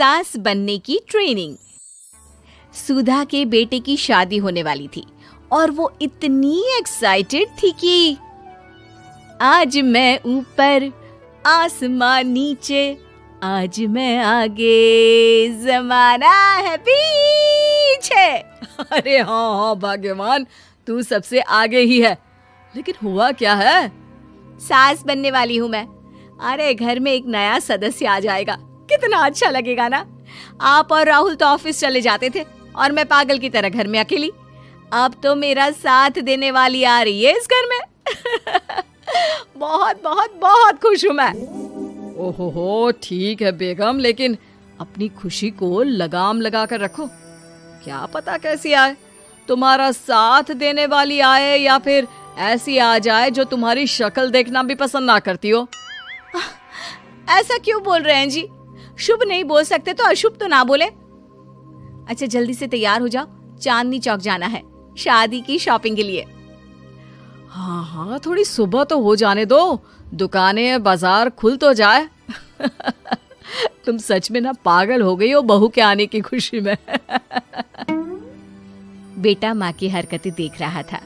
सास बनने की ट्रेनिंग। सुधा के बेटे की शादी होने वाली थी और वो इतनी एक्साइटेड थी कि आज मैं ऊपर आसमां नीचे, आज मैं आगे जमाना है पीछे। अरे हाँ भाग्यवान, तू सबसे आगे ही है। लेकिन हुआ क्या है? सास बनने वाली हूँ मैं। अरे घर में एक नया सदस्य आ जाएगा, कितना अच्छा लगेगा ना। आप और राहुल तो ऑफिस चले जाते थे और मैं पागल की तरह घर में अकेली। अब तो मेरा साथ देने वाली आ रही है इस घर में। बहुत बहुत बहुत खुश हूँ मैं। ओहो ठीक है बेगम, लेकिन अपनी खुशी को लगाम लगा कर रखो। क्या पता कैसी आए, तुम्हारा साथ देने वाली आए या फिर ऐसी आ जाए जो तुम्हारी शक्ल देखना भी पसंद ना करती हो। ऐसा क्यों बोल रहे हैं जी? शुभ नहीं बोल सकते तो अशुभ तो ना बोले। अच्छा जल्दी से तैयार हो जाओ, चांदनी चौक जाना है शादी की शॉपिंग के लिए। हाँ हाँ, थोड़ी सुबह तो हो जाने दो, दुकानें बाजार खुल तो जाए। तुम सच में ना पागल हो गई हो बहू के आने की खुशी में। बेटा माँ की हरकतें देख रहा था।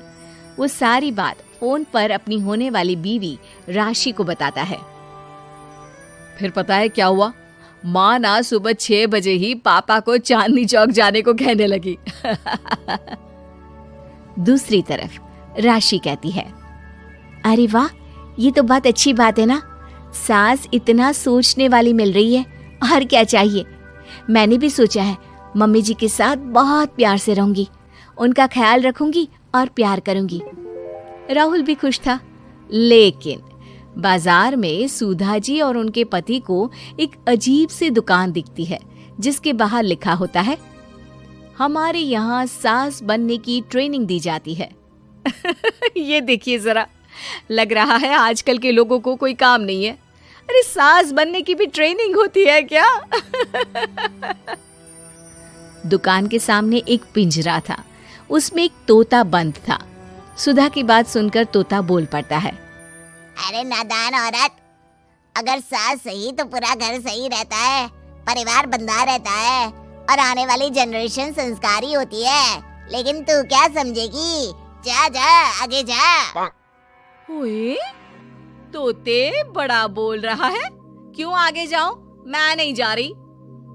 वो सारी बात फोन पर अपनी होने वाली बीवी राशि को बताता है। फिर पता है क्या हुआ? माँ ना सुबह 6 बजे ही पापा को चांदनी चौक जाने को कहने लगी। दूसरी तरफ राशि कहती है, अरे वाह, ये तो बहुत अच्छी बात है ना। सास इतना सोचने वाली मिल रही है, और क्या चाहिए। मैंने भी सोचा है मम्मी जी के साथ बहुत प्यार से रहूंगी, उनका ख्याल रखूंगी और प्यार करूंगी। राहुल भी खुश था। लेकिन बाजार में सुधा जी और उनके पति को एक अजीब सी दुकान दिखती है जिसके बाहर लिखा होता है, हमारे यहाँ सास बनने की ट्रेनिंग दी जाती है। ये देखिए जरा, लग रहा है आजकल के लोगों को कोई काम नहीं है। अरे सास बनने की भी ट्रेनिंग होती है क्या? दुकान के सामने एक पिंजरा था, उसमें एक तोता बंद था। सुधा की बात सुनकर तोता बोल पड़ता है, अरे नादान औरत, अगर सास सही तो पूरा घर सही रहता है, परिवार बंधा रहता है और आने वाली जनरेशन संस्कारी होती है। लेकिन तू क्या समझेगी? जा जा आगे जा। ओए, तोते बड़ा बोल रहा है, क्यों आगे जाऊं? मैं नहीं जा रही।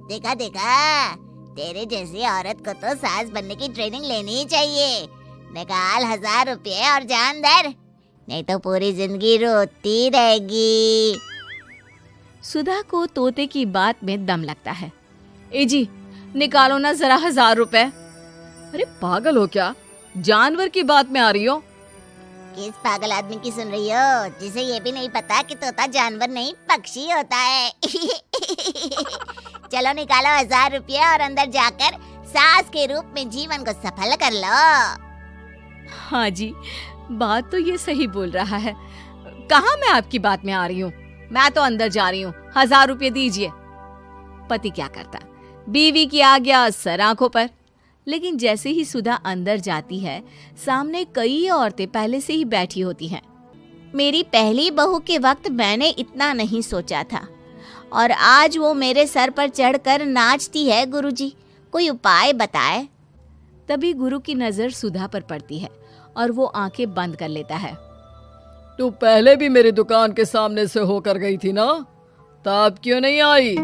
देखा देखा, तेरे जैसी औरत को तो सास बनने की ट्रेनिंग लेनी ही चाहिए। निकाल 1000 रुपये और जान दर, नहीं तो पूरी जिंदगी रोती रहेगी। सुधा को तोते की बात में दम लगता है। ए जी, निकालो ना जरा 1000 रुपए। अरे पागल हो क्या? जानवर की बात में आ रही हो? किस पागल आदमी की सुन रही हो, जिसे ये भी नहीं पता कि तोता जानवर नहीं पक्षी होता है। चलो निकालो 1000 रुपये और अंदर जाकर सास के रूप में जीवन को सफल कर लो। हाँ जी, बात तो ये सही बोल रहा है। कहाँ मैं आपकी बात में आ रही हूँ? मैं तो अंदर जा रही हूँ, 1000 रुपये दीजिए। पति क्या करता, बीवी की आज्ञा सर आंखों पर। लेकिन जैसे ही सुधा अंदर जाती है, सामने कई औरतें पहले से ही बैठी होती हैं। मेरी पहली बहू के वक्त मैंने इतना नहीं सोचा था, और आज वो मेरे सर पर चढ़कर नाचती है। गुरुजी, कोई उपाय बताए। तभी गुरु की नजर सुधा पर पड़ती है और वो आंखें बंद कर लेता है। तू पहले भी मेरी दुकान के सामने से होकर गई थी ना, तब क्यों नहीं आई?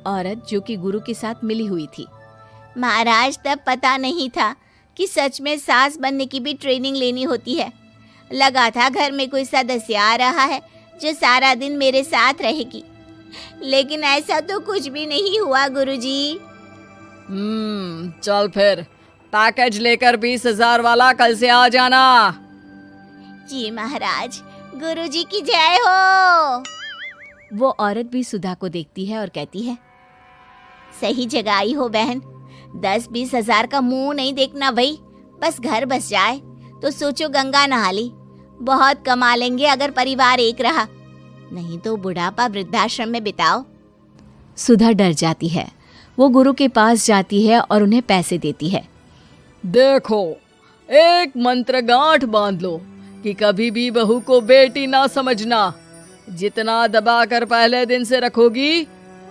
औरत जो कि गुरु के साथ मिली हुई थी। महाराज, तब पता नहीं था कि सच में सास बनने की भी ट्रेनिंग लेनी होती है। लगा था घर में कोई सदस्य आ रहा है जो सारा दिन मेरे साथ रहेगी, लेकिन ऐसा तो कुछ भी नहीं हुआ गुरुजी। चल फिर पैकेज लेकर 20,000 वाला कल से आ जाना। जी महाराज, गुरुजी की जय हो। वो औरत भी सुधा को देखती है और कहती है, सही जगह आई हो बहन। 10-20 हजार का मुंह नहीं देखना भाई, बस घर बस जाए तो सोचो गंगा नहा ली। बहुत कमा लेंगे अगर परिवार एक रहा, नहीं तो बुढ़ापा वृद्धाश्रम में बिताओ। सुधा डर जाती है। वो गुरु के पास जाती है और उन्हें पैसे देती है। देखो, एक मंत्र गांठ बांध लो कि कभी भी बहू को बेटी ना समझना। जितना दबा कर पहले दिन से रखोगी,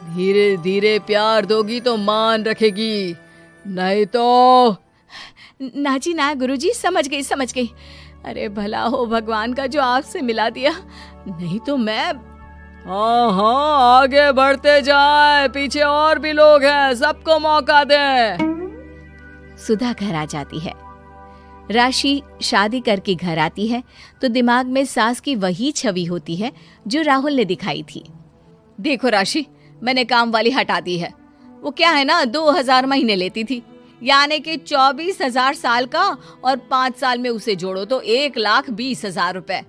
धीरे धीरे प्यार दोगी तो मान रखेगी, नहीं तो। ना जी ना गुरुजी, समझ गई। अरे भला हो भगवान का जो आपसे मिला दिया, नहीं तो मैं। हाँ हाँ, आगे बढ़ते जाए, पीछे और भी लोग हैं, सबको मौका दे। सुधा घर आ जाती है। राशि शादी करके घर आती है तो दिमाग में सास की वही छवि होती है जो राहुल ने दिखाई थी। देखो राशि, मैंने काम वाली हटा दी है। वो क्या है ना, 2000 महीने लेती थी, यानी कि 24,000 साल का, और 5 साल में उसे जोड़ो तो 1,20,000 रुपए।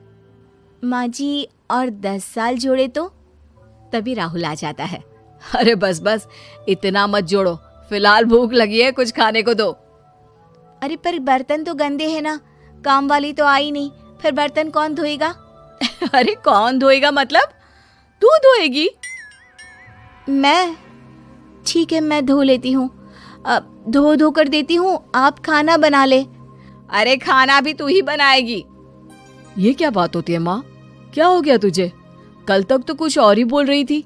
माँ जी, और 10 साल जोड़े तो? तभी राहुल आ जाता है। अरे बस बस, इतना मत जोड़ो, फिलहाल भूख लगी है, कुछ खाने को दो। अरे पर बर्तन तो गंदे हैं ना, काम वाली तो आई नहीं, फिर बर्तन कौन धोएगा? अरे कौन धोएगा मतलब? तू धोएगी? मैं? ठीक है, मैं धो लेती हूँ, धो कर देती हूँ, आप खाना बना ले। अरे खाना भी तू ही बनाएगी? ये क्या बात होती है माँ, क्या हो गया तुझे? कल तक तो कुछ और ही बोल रही थी।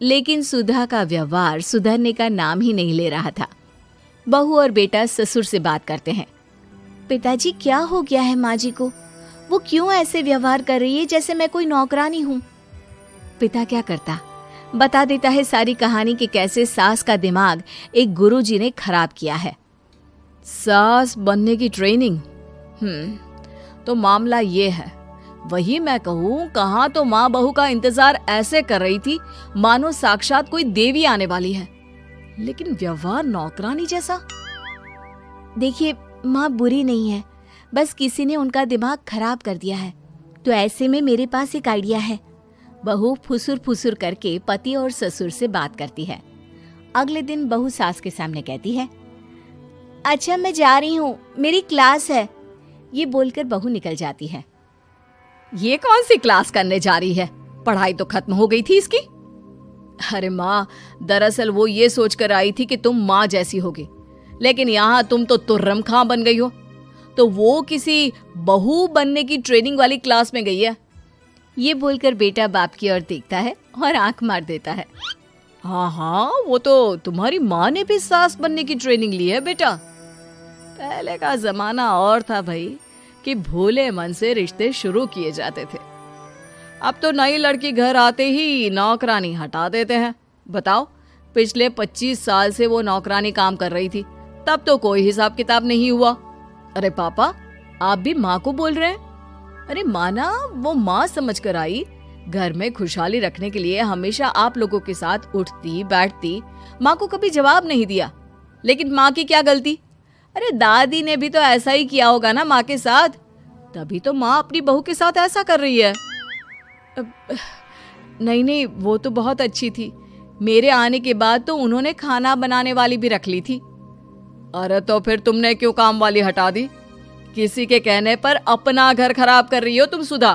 लेकिन सुधा का व्यवहार सुधरने का नाम ही नहीं ले रहा था। बहू और बेटा ससुर से बात करते हैं। पिताजी, क्या हो गया है माँ जी को? वो क्यों ऐसे व्यवहार कर रही है जैसे मैं कोई नौकरानी हूँ? पिता क्या करता, बता देता है सारी कहानी कि कैसे सास का दिमाग एक गुरुजी ने खराब किया है। सास बनने की ट्रेनिंग? तो मामला ये है, वही मैं कहूँ, कहाँ तो माँ बहू का इंतजार ऐसे कर रही थी मानो साक्षात कोई देवी आने वाली है, लेकिन व्यवहार नौकरानी जैसा। देखिए माँ बुरी नहीं है, बस किसी ने उनका दिमाग खराब कर दिया है। तो ऐसे में मेरे पास एक आइडिया है। बहू फुसुर फुसुर करके पति और ससुर से बात करती है। अगले दिन बहू सास के सामने कहती है, अच्छा मैं जा रही हूँ, मेरी क्लास है। ये बोलकर बहू निकल जाती है। ये कौन सी क्लास करने जा रही है? पढ़ाई तो खत्म हो गई थी इसकी। अरे माँ, दरअसल वो ये सोचकर आई थी कि तुम माँ जैसी होगी, लेकिन यहाँ तुम तो तुर्रम खां बन गई हो। तो वो किसी बहू बनने की ट्रेनिंग वाली क्लास में गई है। ये बोलकर बेटा बाप की ओर देखता है और आंख मार देता है। हाँ हाँ, वो तो तुम्हारी माँ ने भी सास बनने की ट्रेनिंग ली है बेटा। पहले का जमाना और था भाई, कि भोले मन से रिश्ते शुरू किए जाते थे। अब तो नई लड़की घर आते ही नौकरानी हटा देते हैं। बताओ, पिछले 25 साल से वो नौकरानी काम कर रही थी, तब तो कोई हिसाब किताब नहीं हुआ। अरे पापा, आप भी माँ को बोल रहे हैं? अरे माना, वो माँ समझ कर आई, घर में खुशहाली रखने के लिए हमेशा आप लोगों के साथ उठती बैठती, माँ को कभी जवाब नहीं दिया। लेकिन माँ की क्या गलती? अरे दादी ने भी तो ऐसा ही किया होगा ना माँ के साथ, तभी तो माँ अपनी बहू के साथ ऐसा कर रही है। नहीं, वो तो बहुत अच्छी थी, मेरे आने के बाद तो उन्होंने खाना बनाने वाली भी रख ली थी। अरे तो फिर तुमने क्यों काम वाली हटा दी? किसी के कहने पर अपना घर खराब कर रही हो तुम सुधा।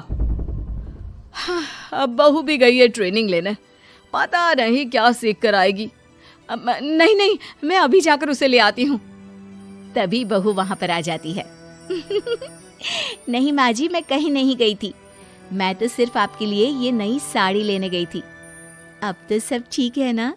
अब बहू भी गई है ट्रेनिंग लेने, पता नहीं क्या सीख कर आएगी। नहीं, मैं अभी जाकर उसे ले आती हूँ। तभी बहू वहां पर आ जाती है। नहीं माँ जी, मैं कहीं नहीं गई थी, मैं तो सिर्फ आपके लिए ये नई साड़ी लेने गई थी। अब तो सब ठीक है ना?